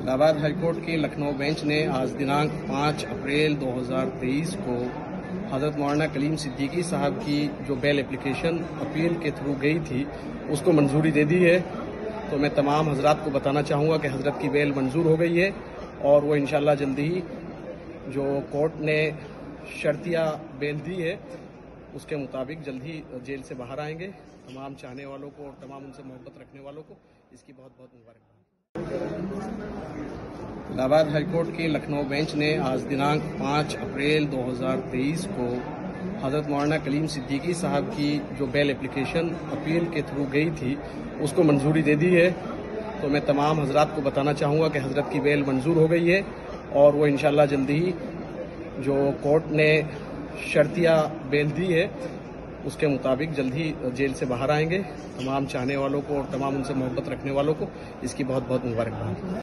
Allahabad high court की Lucknow bench ने आज दिनांक 5 अप्रैल 2023 को हजरत मौलाना कलीम सिद्दीकी साहब की जो बेल एप्लीकेशन अपील के थ्रू गई थी उसको मंजूरी दे दी है। तो मैं तमाम हजरात को बताना चाहूँगा कि हजरत की बेल मंजूर हो गई है और वो इंशाल्लाह जल्दी ही जो कोर्ट ने शर्तिया बेल दी है उसके मुताबिक जल्द ही जेल से बाहर आएंगे। तमाम चाहने वालों को और तमाम उनसे मोहब्बत रखने वालों को इसकी बहुत बहुत मुबारकबाद। इलाहाबाद हाईकोर्ट की लखनऊ बेंच ने आज दिनांक 5 अप्रैल 2023 को हजरत मौलाना कलीम सिद्दीकी साहब की जो बेल एप्लीकेशन अपील के थ्रू गई थी उसको मंजूरी दे दी है। तो मैं तमाम हजरात को बताना चाहूँगा कि हजरत की बेल मंजूर हो गई है और वो इंशाल्लाह जल्दी ही जो कोर्ट ने शर्तिया बेल दी है उसके मुताबिक जल्द ही जेल से बाहर आएंगे। तमाम चाहने वालों को और तमाम उनसे मोहब्बत रखने वालों को इसकी बहुत बहुत मुबारकबाद।